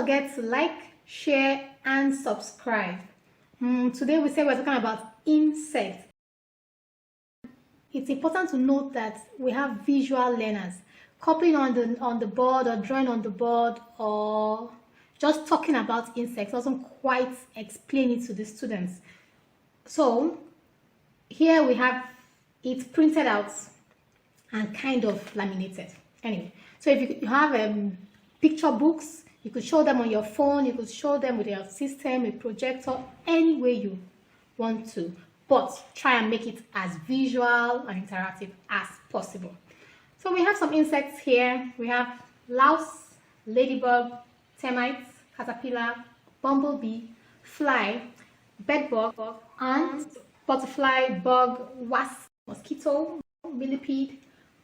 forget to like, share, and subscribe. Today we say we're talking about insects. It's important to note that we have visual learners. Copying on the board or drawing on the board or just talking about insects doesn't quite explain it to the students. So here we have it printed out and kind of laminated. Anyway, so if you have picture books, you could show them on your phone, you could show them with your system, a projector, any way you want to, but try and make it as visual and interactive as possible. So we have some insects here. We have louse, ladybug, termites, caterpillar, bumblebee, fly, bedbug, ant, butterfly, bug, wasp, mosquito, millipede,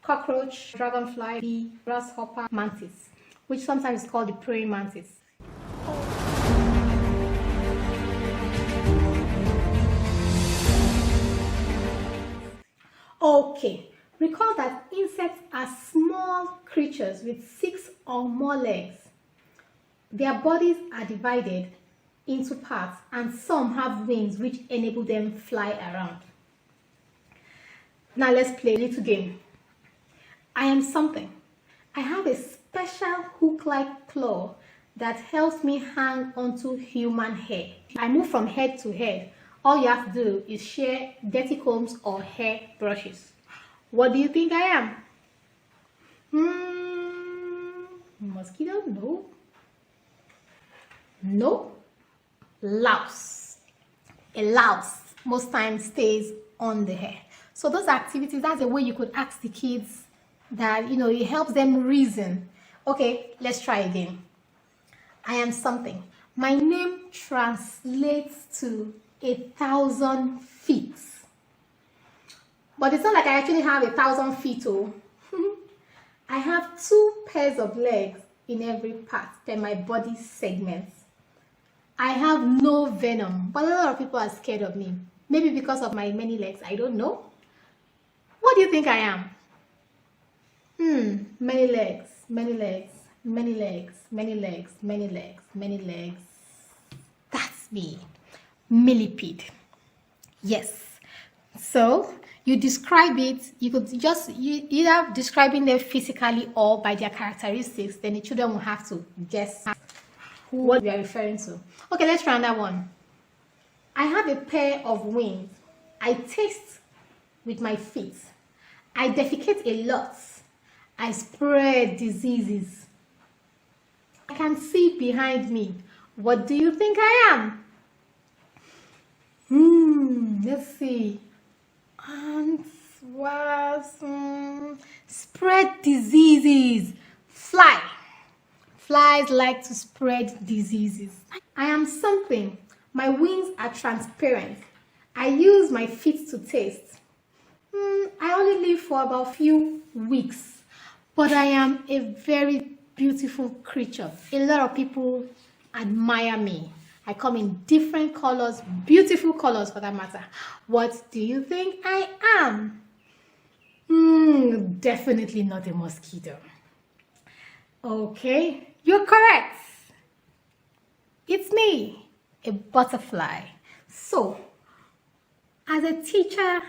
cockroach, dragonfly, bee, grasshopper, mantis, which sometimes is called the praying mantis. Okay, recall that insects are small creatures with 6 or more legs. Their bodies are divided into parts and some have wings which enable them fly around. Now let's play a little game. I am something. I have a special hook-like claw that helps me hang onto human hair. I move from head to head. All you have to do is share dirty combs or hair brushes. What do you think I am? Mosquito? No. No. Louse. A louse most times stays on the hair. So those activities, that's a way you could ask the kids that, it helps them reason. Okay, let's try again. I am something. My name translates to 1,000 feet. But it's not like I actually have 1,000 feet. Oh. I have 2 pairs of legs in every part per my body segments. I have no venom, but a lot of people are scared of me. Maybe because of my many legs, I don't know. What do you think I am? Many legs, many legs, many legs, many legs, many legs, many legs. That's me. Millipede. Yes. So you describe it, you could just either describing them physically or by their characteristics, then the children will have to guess what we are referring to. Okay, let's try another one. I have a pair of wings. I taste with my feet. I defecate a lot. I spread diseases. I can see behind me. What do you think I am? Let's see. Ants, wasps, spread diseases. Fly. Flies like to spread diseases. I am something. My wings are transparent. I use my feet to taste. I only live for about a few weeks, but I am a very beautiful creature. A lot of people admire me. I come in different colors, beautiful colors for that matter. What do you think I am? Definitely not a mosquito. Okay, you're correct. It's me, a butterfly. So, as a teacher,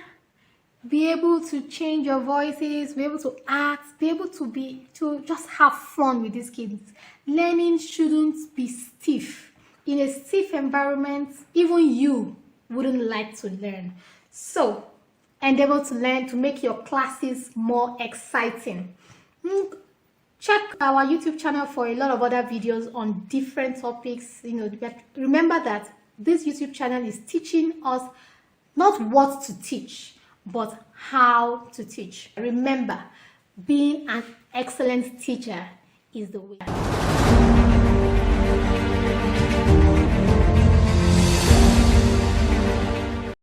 be able to change your voices, be able to act, be able to just have fun with these kids. Learning shouldn't be stiff. In a stiff environment, even you wouldn't like to learn. So, endeavor to learn to make your classes more exciting. Check our YouTube channel for a lot of other videos on different topics. Remember that this YouTube channel is teaching us not what to teach, but how to teach. Remember, being an excellent teacher is the way.